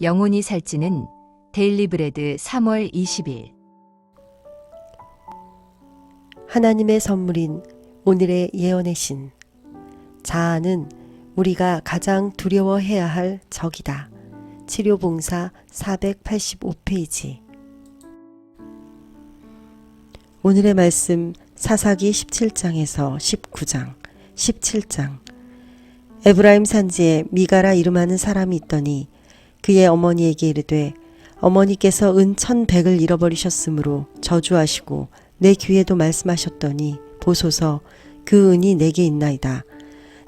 영혼이 살찌는 데일리브레드 3월 20일. 하나님의 선물인 오늘의 예언의 신. 자아는 우리가 가장 두려워해야 할 적이다. 치료봉사 485페이지. 오늘의 말씀 사사기 17장에서 19장, 17장. 에브라임 산지에 미가라 이름하는 사람이 있더니 그의 어머니에게 이르되 어머니께서 은 1,100을 잃어버리셨으므로 저주하시고 내 귀에도 말씀하셨더니 보소서 그 은이 내게 있나이다.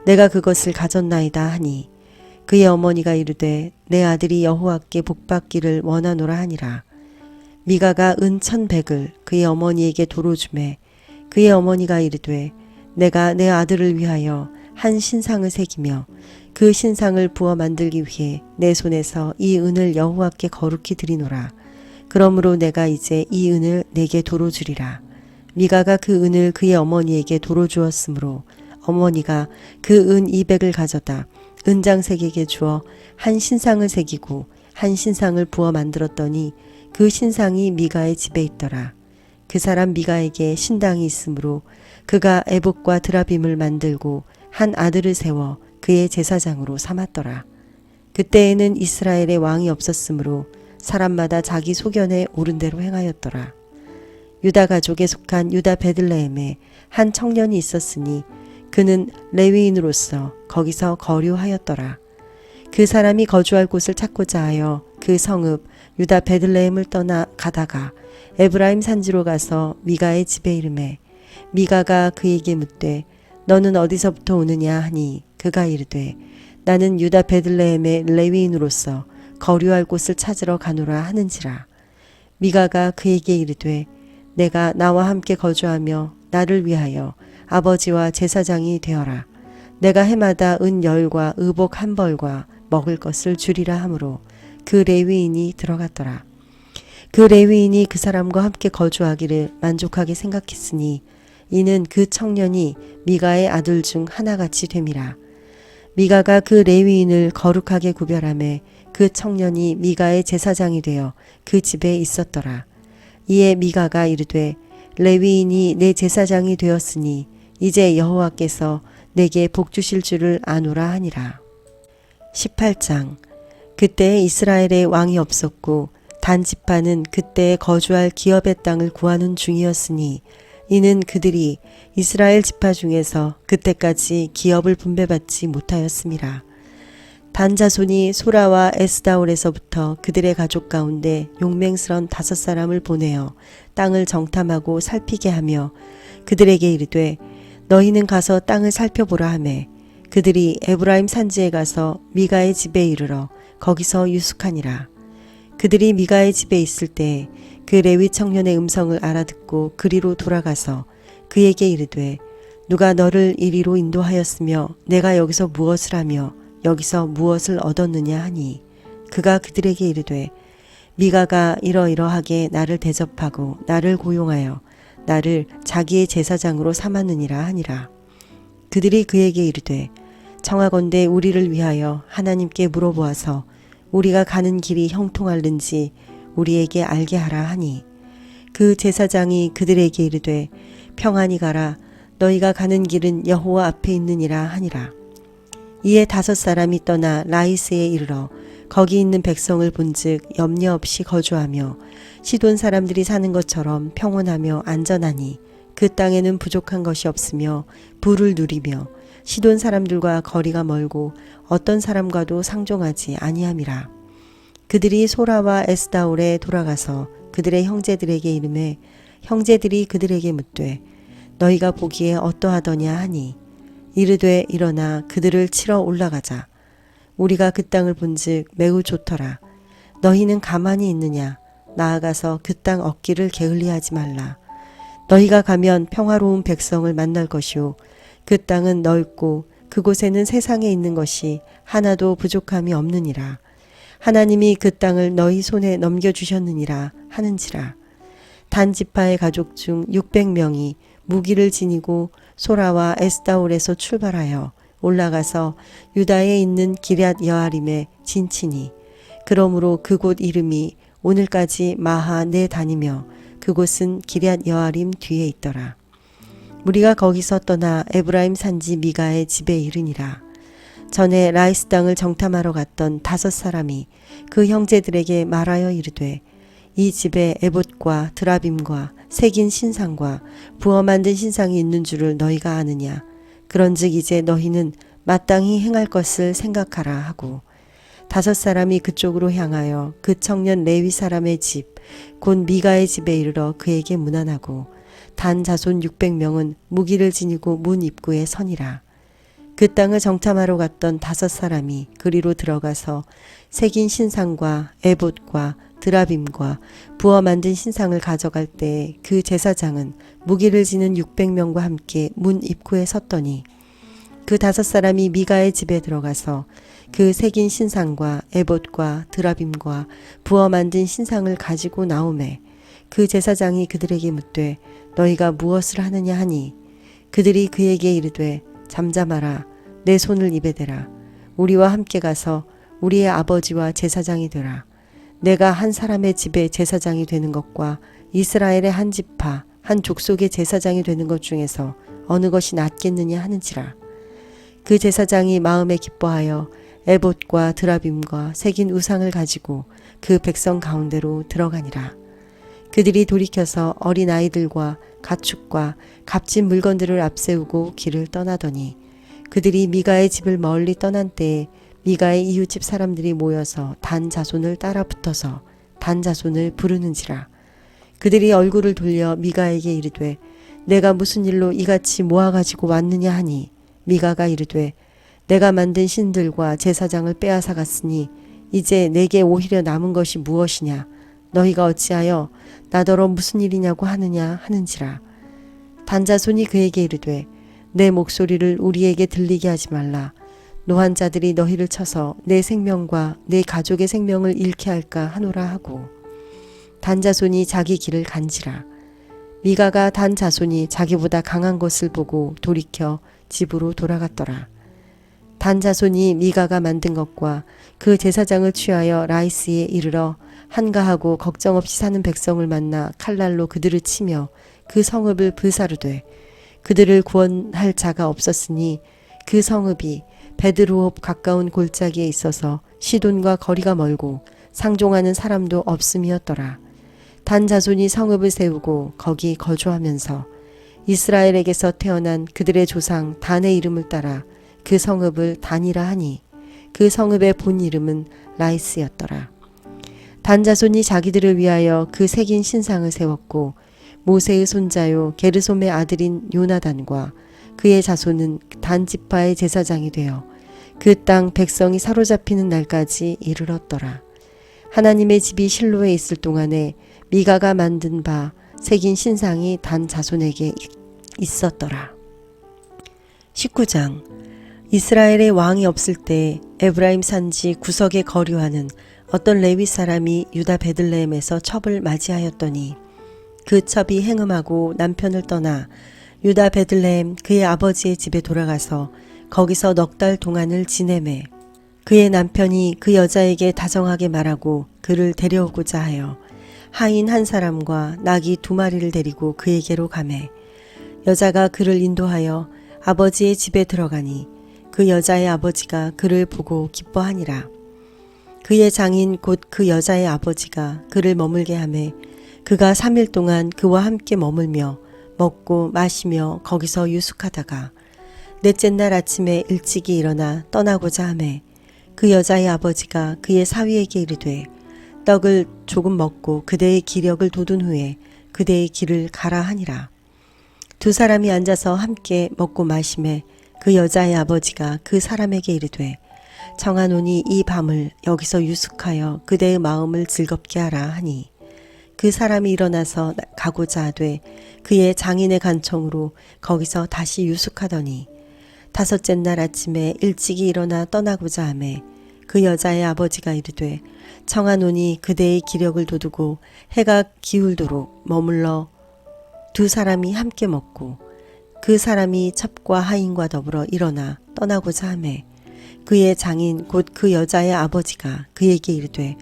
내가 그것을 가졌나이다 하니 그의 어머니가 이르되 내 아들이 여호와께 복받기를 원하노라 하니라. 미가가 은 1,100을 그의 어머니에게 도로 주매 그의 어머니가 이르되 내가 내 아들을 위하여 한 신상을 새기며 그 신상을 부어 만들기 위해 내 손에서 이 은을 여호와께 거룩히 드리노라. 그러므로 내가 이제 이 은을 내게 도로 주리라. 미가가 그 은을 그의 어머니에게 도로 주었으므로 어머니가 그 은 200을 가져다 은장색에게 주어 한 신상을 새기고 한 신상을 부어 만들었더니 그 신상이 미가의 집에 있더라. 그 사람 미가에게 신당이 있으므로 그가 에봇과 드라빔을 만들고 한 아들을 세워 그의 제사장으로 삼았더라. 그때에는 이스라엘의 왕이 없었으므로 사람마다 자기 소견에 옳은 대로 행하였더라. 유다 가족에 속한 유다 베들레헴에 한 청년이 있었으니 그는 레위인으로서 거기서 거류하였더라. 그 사람이 거주할 곳을 찾고자 하여 그 성읍 유다 베들레헴을 떠나 가다가 에브라임 산지로 가서 미가의 집에 이르매 미가가 그에게 묻되 너는 어디서부터 오느냐 하니 그가 이르되 나는 유다 베들레헴의 레위인으로서 거류할 곳을 찾으러 가노라 하는지라. 미가가 그에게 이르되 내가 나와 함께 거주하며 나를 위하여 아버지와 제사장이 되어라. 내가 해마다 은 10과 의복 1벌과 먹을 것을 주리라 하므로 그 레위인이 들어갔더라. 그 레위인이 그 사람과 함께 거주하기를 만족하게 생각했으니 이는 그 청년이 미가의 아들 중 하나같이 됨이라. 미가가 그 레위인을 거룩하게 구별하매 그 청년이 미가의 제사장이 되어 그 집에 있었더라. 이에 미가가 이르되 레위인이 내 제사장이 되었으니 이제 여호와께서 내게 복 주실 줄을 아노라 하니라. 18장. 그때 이스라엘에 왕이 없었고 단 지파는 그때 거주할 기업의 땅을 구하는 중이었으니 이는 그들이 이스라엘 지파 중에서 그때까지 기업을 분배받지 못하였음이라. 단 자손이 소라와 에스다올에서부터 그들의 가족 가운데 용맹스런 5사람을 보내어 땅을 정탐하고 살피게 하며 그들에게 이르되 너희는 가서 땅을 살펴보라 하매 그들이 에브라임 산지에 가서 미가의 집에 이르러 거기서 유숙하니라. 그들이 미가의 집에 있을 때 그 레위 청년의 음성을 알아듣고 그리로 돌아가서 그에게 이르되 누가 너를 이리로 인도하였으며 내가 여기서 무엇을 하며 여기서 무엇을 얻었느냐 하니 그가 그들에게 이르되 미가가 이러이러하게 나를 대접하고 나를 고용하여 나를 자기의 제사장으로 삼았느니라 하니라. 그들이 그에게 이르되 청하건대 우리를 위하여 하나님께 물어보아서 우리가 가는 길이 형통할는지 우리에게 알게 하라 하니 그 제사장이 그들에게 이르되 평안히 가라. 너희가 가는 길은 여호와 앞에 있느니라 하니라. 이에 5사람이 떠나 라이스에 이르러 거기 있는 백성을 본즉 염려 없이 거주하며 시돈 사람들이 사는 것처럼 평온하며 안전하니 그 땅에는 부족한 것이 없으며 부를 누리며 시돈 사람들과 거리가 멀고 어떤 사람과도 상종하지 아니함이라. 그들이 소라와 에스다올에 돌아가서 그들의 형제들에게 이르매 형제들이 그들에게 묻되 너희가 보기에 어떠하더냐 하니 이르되 일어나 그들을 치러 올라가자. 우리가 그 땅을 본즉 매우 좋더라. 너희는 가만히 있느냐? 나아가서 그 땅 얻기를 게을리하지 말라. 너희가 가면 평화로운 백성을 만날 것이요 그 땅은 넓고 그곳에는 세상에 있는 것이 하나도 부족함이 없느니라. 하나님이 그 땅을 너희 손에 넘겨주셨느니라 하는지라. 단 지파의 가족 중 600명이 무기를 지니고 소라와 에스다올에서 출발하여 올라가서 유다에 있는 기럇 여아림에 진치니 그러므로 그곳 이름이 오늘까지 마하네 다니며 그곳은 기럇 여아림 뒤에 있더라. 무리가 거기서 떠나 에브라임 산지 미가의 집에 이르니라. 전에 라이스 땅을 정탐하러 갔던 5사람이 그 형제들에게 말하여 이르되 이 집에 에봇과 드라빔과 새긴 신상과 부어 만든 신상이 있는 줄을 너희가 아느냐. 그런즉 이제 너희는 마땅히 행할 것을 생각하라 하고 5사람이 그쪽으로 향하여 그 청년 레위 사람의 집 곧 미가의 집에 이르러 그에게 문안하고 단 자손 600명은 무기를 지니고 문 입구에 서니라. 그 땅을 정탐하러 갔던 5사람이 그리로 들어가서 새긴 신상과 에봇과 드라빔과 부어 만든 신상을 가져갈 때에 그 제사장은 무기를 지는 600명과 함께 문 입구에 섰더니 그 5사람이 미가의 집에 들어가서 그 새긴 신상과 에봇과 드라빔과 부어 만든 신상을 가지고 나오매 그 제사장이 그들에게 묻되 너희가 무엇을 하느냐 하니 그들이 그에게 이르되 잠잠하라 내 손을 입에 대라 우리와 함께 가서 우리의 아버지와 제사장이 되라. 내가 한 사람의 집에 제사장이 되는 것과 이스라엘의 한 지파 한 족속의 제사장이 되는 것 중에서 어느 것이 낫겠느냐 하는지라. 그 제사장이 마음에 기뻐하여 에봇과 드라빔과 새긴 우상을 가지고 그 백성 가운데로 들어가니라. 그들이 돌이켜서 어린 아이들과 가축과 값진 물건들을 앞세우고 길을 떠나더니 그들이 미가의 집을 멀리 떠난 때에 미가의 이웃집 사람들이 모여서 단 자손을 따라 붙어서 단 자손을 부르는지라. 그들이 얼굴을 돌려 미가에게 이르되 내가 무슨 일로 이같이 모아가지고 왔느냐 하니 미가가 이르되 내가 만든 신들과 제사장을 빼앗아 갔으니 이제 내게 오히려 남은 것이 무엇이냐. 너희가 어찌하여 나더러 무슨 일이냐고 하느냐 하는지라. 단자손이 그에게 이르되 내 목소리를 우리에게 들리게 하지 말라. 노한 자들이 너희를 쳐서 내 생명과 내 가족의 생명을 잃게 할까 하노라 하고 단자손이 자기 길을 간지라. 미가가 단자손이 자기보다 강한 것을 보고 돌이켜 집으로 돌아갔더라. 단자손이 미가가 만든 것과 그 제사장을 취하여 라이스에 이르러 한가하고 걱정 없이 사는 백성을 만나 칼날로 그들을 치며 그 성읍을 불사르되 그들을 구원할 자가 없었으니 그 성읍이 베드로홉 가까운 골짜기에 있어서 시돈과 거리가 멀고 상종하는 사람도 없음이었더라. 단 자손이 성읍을 세우고 거기 거주하면서 이스라엘에게서 태어난 그들의 조상 단의 이름을 따라 그 성읍을 단이라 하니 그 성읍의 본 이름은 라이스였더라. 단 자손이 자기들을 위하여 그 새긴 신상을 세웠고 모세의 손자요 게르솜의 아들인 요나단과 그의 자손은 단 지파의 제사장이 되어 그 땅 백성이 사로잡히는 날까지 이르렀더라. 하나님의 집이 실로에 있을 동안에 미가가 만든 바 새긴 신상이 단 자손에게 있었더라. 19장. 이스라엘의 왕이 없을 때 에브라임 산지 구석에 거류하는 어떤 레위 사람이 유다 베들레헴에서 첩을 맞이하였더니 그 첩이 행음하고 남편을 떠나 유다 베들레헴 그의 아버지의 집에 돌아가서 거기서 넉 달 동안을 지내매 그의 남편이 그 여자에게 다정하게 말하고 그를 데려오고자 하여 하인 한 사람과 나귀 2마리를 데리고 그에게로 가매 여자가 그를 인도하여 아버지의 집에 들어가니 그 여자의 아버지가 그를 보고 기뻐하니라. 그의 장인 곧 그 여자의 아버지가 그를 머물게 하매 그가 3일 동안 그와 함께 머물며 먹고 마시며 거기서 유숙하다가 넷째 날 아침에 일찍이 일어나 떠나고자 하매 그 여자의 아버지가 그의 사위에게 이르되 떡을 조금 먹고 그대의 기력을 돋운 후에 그대의 길을 가라 하니라. 2사람이 앉아서 함께 먹고 마시매 그 여자의 아버지가 그 사람에게 이르되 청하노니 이 밤을 여기서 유숙하여 그대의 마음을 즐겁게 하라 하니 그 사람이 일어나서 가고자 하되 그의 장인의 간청으로 거기서 다시 유숙하더니 5째 날 아침에 일찍이 일어나 떠나고자 하매 그 여자의 아버지가 이르되 청하노니 그대의 기력을 돋우고 해가 기울도록 머물러 2사람이 함께 먹고 그 사람이 첩과 하인과 더불어 일어나 떠나고자 하매 그의 장인 곧 그 여자의 아버지가 그에게 이르되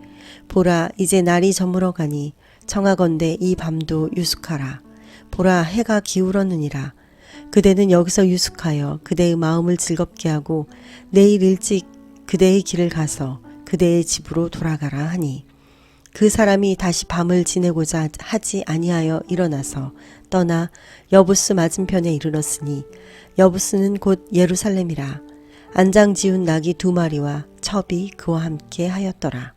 보라 이제 날이 저물어 가니 청하건대 이 밤도 유숙하라. 보라 해가 기울었느니라. 그대는 여기서 유숙하여 그대의 마음을 즐겁게 하고 내일 일찍 그대의 길을 가서 그대의 집으로 돌아가라 하니 그 사람이 다시 밤을 지내고자 하지 아니하여 일어나서 떠나 여부스 맞은편에 이르렀으니 여부스는 곧 예루살렘이라. 안장 지운 낙이 2마리와 첩이 그와 함께 하였더라.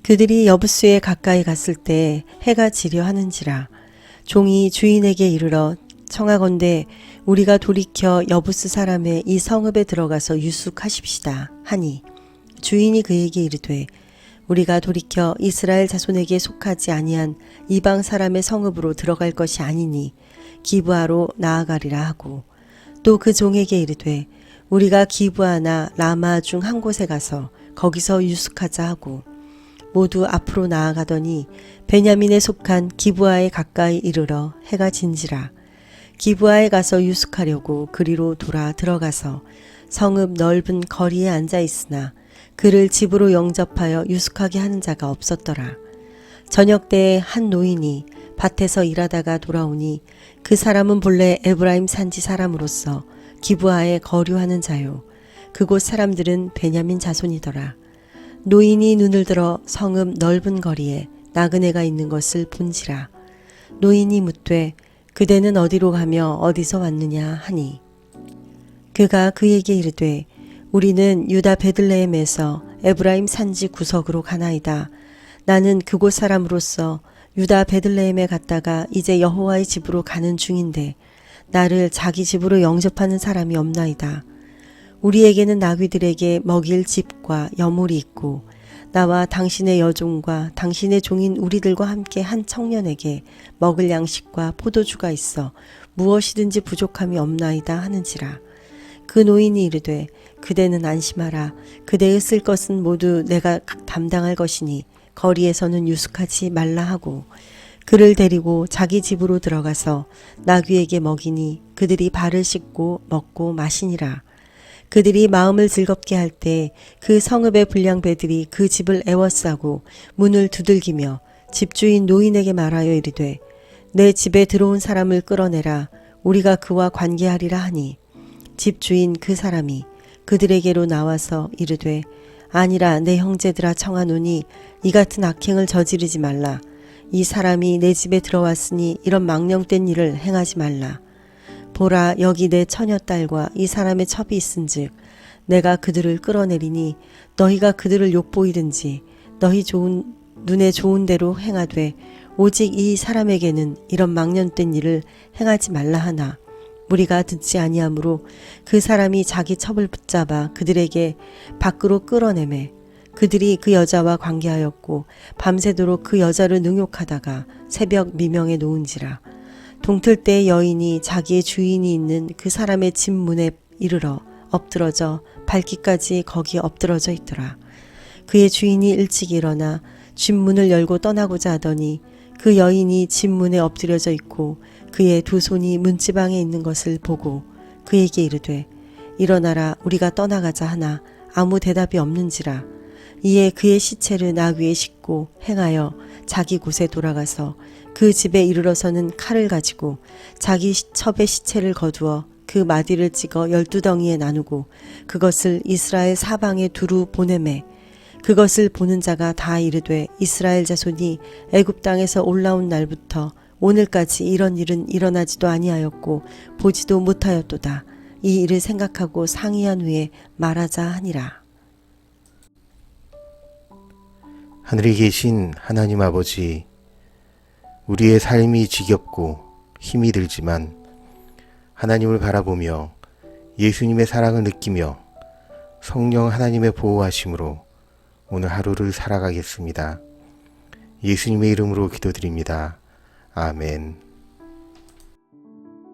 그들이 여부스에 가까이 갔을 때 해가 지려 하는지라. 종이 주인에게 이르러 청하건대 우리가 돌이켜 여부스 사람의 이 성읍에 들어가서 유숙하십시다 하니 주인이 그에게 이르되 우리가 돌이켜 이스라엘 자손에게 속하지 아니한 이방 사람의 성읍으로 들어갈 것이 아니니 기브아로 나아가리라 하고 또 그 종에게 이르되 우리가 기브아나 라마 중 한 곳에 가서 거기서 유숙하자 하고 모두 앞으로 나아가더니 베냐민에 속한 기브아에 가까이 이르러 해가 진지라. 기브아에 가서 유숙하려고 그리로 돌아 들어가서 성읍 넓은 거리에 앉아 있으나 그를 집으로 영접하여 유숙하게 하는 자가 없었더라. 저녁 때에 한 노인이 밭에서 일하다가 돌아오니 그 사람은 본래 에브라임 산지 사람으로서 기브아에 거류하는 자요. 그곳 사람들은 베냐민 자손이더라. 노인이 눈을 들어 성읍 넓은 거리에 나그네가 있는 것을 본지라. 노인이 묻되 그대는 어디로 가며 어디서 왔느냐 하니 그가 그에게 이르되 우리는 유다 베들레헴에서 에브라임 산지 구석으로 가나이다. 나는 그곳 사람으로서 유다 베들레헴에 갔다가 이제 여호와의 집으로 가는 중인데 나를 자기 집으로 영접하는 사람이 없나이다. 우리에게는 나귀들에게 먹일 집과 여물이 있고 나와 당신의 여종과 당신의 종인 우리들과 함께 한 청년에게 먹을 양식과 포도주가 있어 무엇이든지 부족함이 없나이다 하는지라. 그 노인이 이르되 그대는 안심하라. 그대의 쓸 것은 모두 내가 담당할 것이니 거리에서는 유숙하지 말라 하고 그를 데리고 자기 집으로 들어가서 나귀에게 먹이니 그들이 발을 씻고 먹고 마시니라. 그들이 마음을 즐겁게 할 때 그 성읍의 불량배들이 그 집을 애워싸고 문을 두들기며 집주인 노인에게 말하여 이르되 내 집에 들어온 사람을 끌어내라. 우리가 그와 관계하리라 하니 집주인 그 사람이 그들에게로 나와서 이르되 아니라 내 형제들아 청하노니 이 같은 악행을 저지르지 말라. 이 사람이 내 집에 들어왔으니 이런 망령된 일을 행하지 말라. 보라 여기 내 처녀딸과 이 사람의 첩이 있은즉 내가 그들을 끌어내리니 너희가 그들을 욕보이든지 너희 눈에 좋은 대로 행하되 오직 이 사람에게는 이런 망령된 일을 행하지 말라 하나 우리가 듣지 아니하므로 그 사람이 자기 첩을 붙잡아 그들에게 밖으로 끌어내매 그들이 그 여자와 관계하였고 밤새도록 그 여자를 능욕하다가 새벽 미명에 놓은지라. 동틀 때 여인이 자기의 주인이 있는 그 사람의 집 문에 이르러 엎드러져 밟기까지 거기 엎드러져 있더라. 그의 주인이 일찍 일어나 집 문을 열고 떠나고자 하더니 그 여인이 집 문에 엎드려져 있고 그의 두 손이 문지방에 있는 것을 보고 그에게 이르되 일어나라 우리가 떠나가자 하나 아무 대답이 없는지라. 이에 그의 시체를 나귀에 싣고 행하여 자기 곳에 돌아가서 그 집에 이르러서는 칼을 가지고 자기 첩의 시체를 거두어 그 마디를 찍어 12덩이에 나누고 그것을 이스라엘 사방에 두루 보내매 그것을 보는 자가 다 이르되 이스라엘 자손이 애굽 땅에서 올라온 날부터 오늘까지 이런 일은 일어나지도 아니하였고 보지도 못하였도다. 이 일을 생각하고 상의한 후에 말하자 하니라. 하늘에 계신 하나님 아버지, 우리의 삶이 지겹고 힘이 들지만 하나님을 바라보며 예수님의 사랑을 느끼며 성령 하나님의 보호하심으로 오늘 하루를 살아가겠습니다. 예수님의 이름으로 기도드립니다. 아멘.